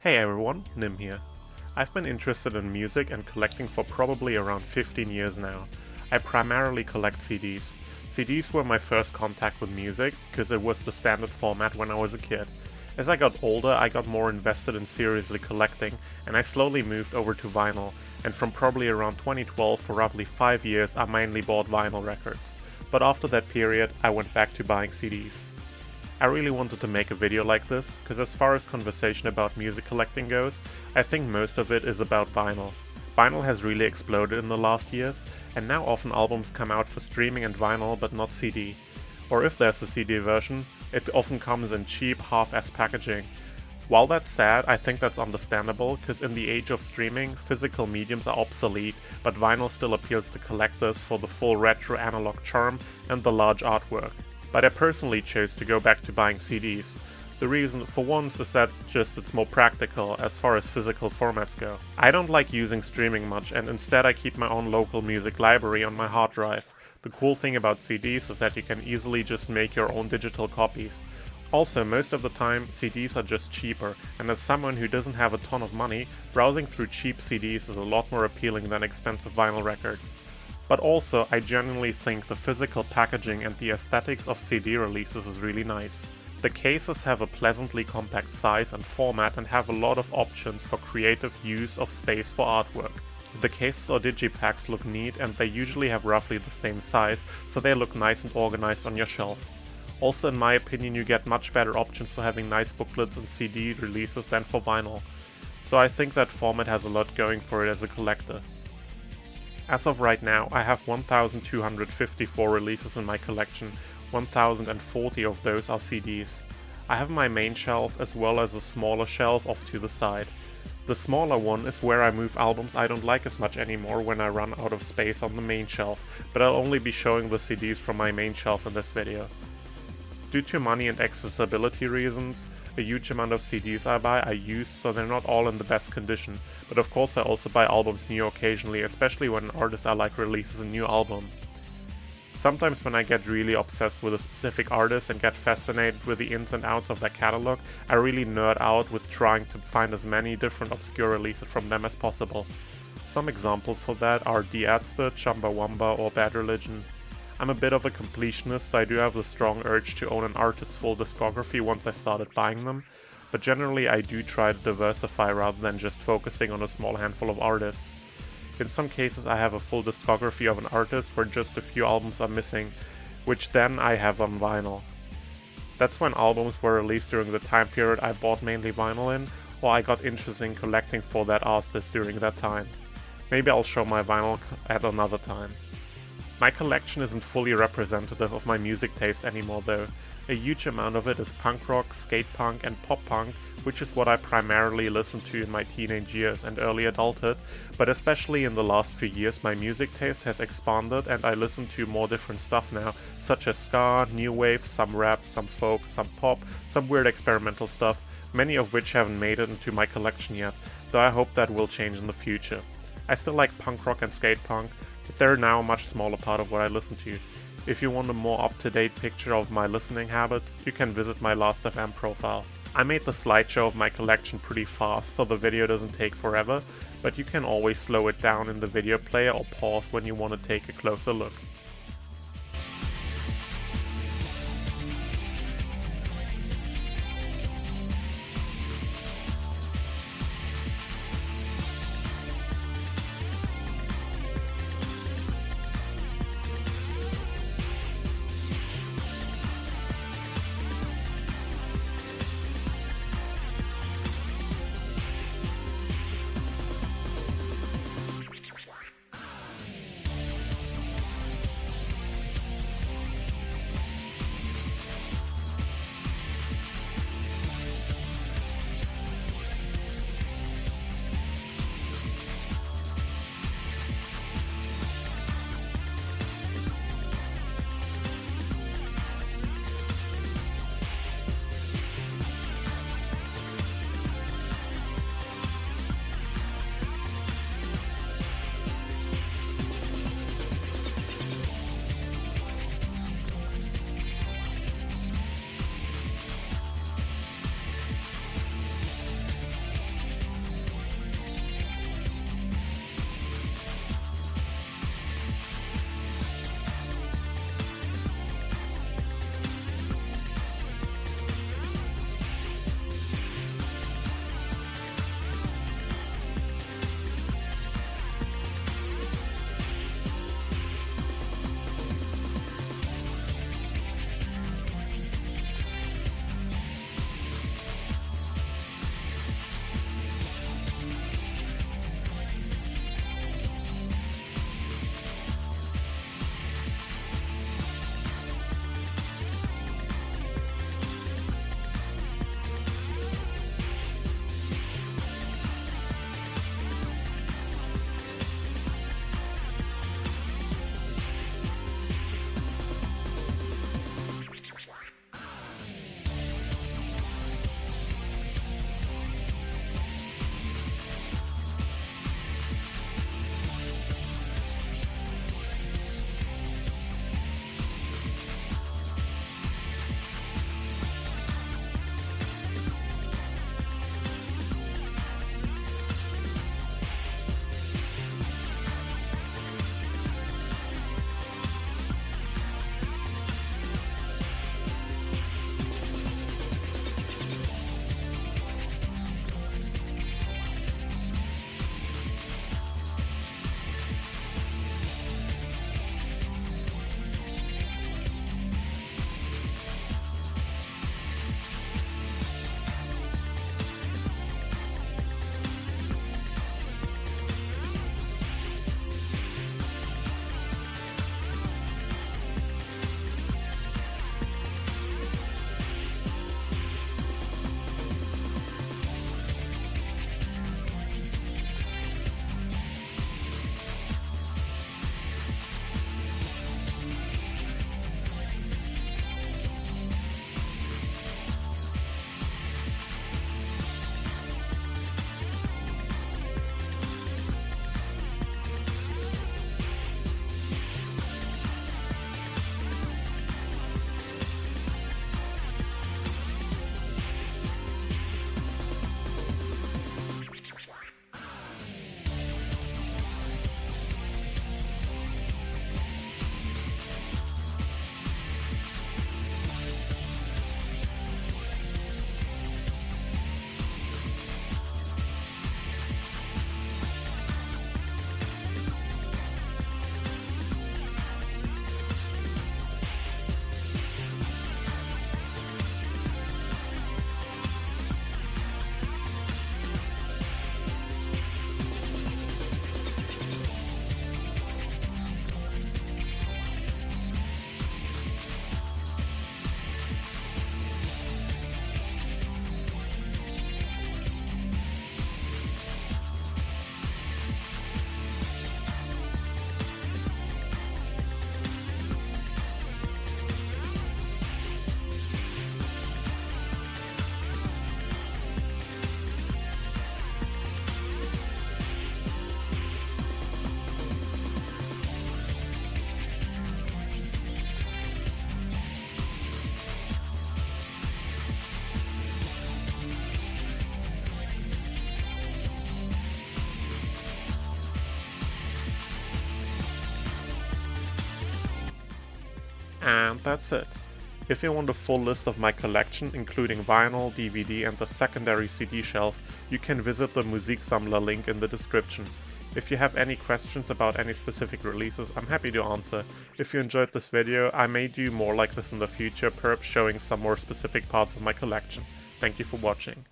Hey everyone, Nim here. I've been interested in music and collecting for probably around 15 years now. I primarily collect CDs. CDs were my first contact with music, because it was the standard format when I was a kid. As I got older, I got more invested in seriously collecting, and I slowly moved over to vinyl, and from probably around 2012 for roughly 5 years I mainly bought vinyl records. But after that period, I went back to buying CDs. I really wanted to make a video like this, because as far as conversation about music collecting goes, I think most of it is about vinyl. Vinyl has really exploded in the last years, and now often albums come out for streaming and vinyl but not CD. Or if there's a CD version, it often comes in cheap, half-ass packaging. While that's sad, I think that's understandable, because in the age of streaming, physical mediums are obsolete, but vinyl still appeals to collectors for the full retro analog charm and the large artwork. But I personally chose to go back to buying CDs. The reason, for once, is that it's more practical as far as physical formats go. I don't like using streaming much, and instead I keep my own local music library on my hard drive. The cool thing about CDs is that you can easily just make your own digital copies. Also, most of the time, CDs are just cheaper, and as someone who doesn't have a ton of money, browsing through cheap CDs is a lot more appealing than expensive vinyl records. But also, I genuinely think the physical packaging and the aesthetics of CD releases is really nice. The cases have a pleasantly compact size and format and have a lot of options for creative use of space for artwork. The cases or digipacks look neat, and they usually have roughly the same size, so they look nice and organized on your shelf. Also, in my opinion, you get much better options for having nice booklets and CD releases than for vinyl. So I think that format has a lot going for it as a collector. As of right now, I have 1,254 releases in my collection, 1,040 of those are CDs. I have my main shelf as well as a smaller shelf off to the side. The smaller one is where I move albums I don't like as much anymore when I run out of space on the main shelf, but I'll only be showing the CDs from my main shelf in this video. Due to money and accessibility reasons, a huge amount of CDs I buy are used, so they're not all in the best condition, but of course I also buy albums new occasionally, especially when an artist I like releases a new album. Sometimes when I get really obsessed with a specific artist and get fascinated with the ins and outs of their catalog, I really nerd out with trying to find as many different obscure releases from them as possible. Some examples for that are Ärzte, Chumbawamba or Bad Religion. I'm a bit of a completionist, so I do have the strong urge to own an artist's full discography once I started buying them, but generally I do try to diversify rather than just focusing on a small handful of artists. In some cases I have a full discography of an artist where just a few albums are missing, which then I have on vinyl. That's when albums were released during the time period I bought mainly vinyl in, or I got interested in collecting for that artist during that time. Maybe I'll show my vinyl at another time. My collection isn't fully representative of my music taste anymore though. A huge amount of it is punk rock, skate punk and pop punk, which is what I primarily listened to in my teenage years and early adulthood, but especially in the last few years my music taste has expanded and I listen to more different stuff now, such as ska, new wave, some rap, some folk, some pop, some weird experimental stuff, many of which haven't made it into my collection yet, though I hope that will change in the future. I still like punk rock and skate punk, but they're now a much smaller part of what I listen to. If you want a more up-to-date picture of my listening habits, you can visit my Last.fm profile. I made the slideshow of my collection pretty fast, so the video doesn't take forever, but you can always slow it down in the video player or pause when you want to take a closer look. And that's it. If you want a full list of my collection, including vinyl, DVD and the secondary CD shelf, you can visit the Musiksammler link in the description. If you have any questions about any specific releases, I'm happy to answer. If you enjoyed this video, I may do more like this in the future, perhaps showing some more specific parts of my collection. Thank you for watching.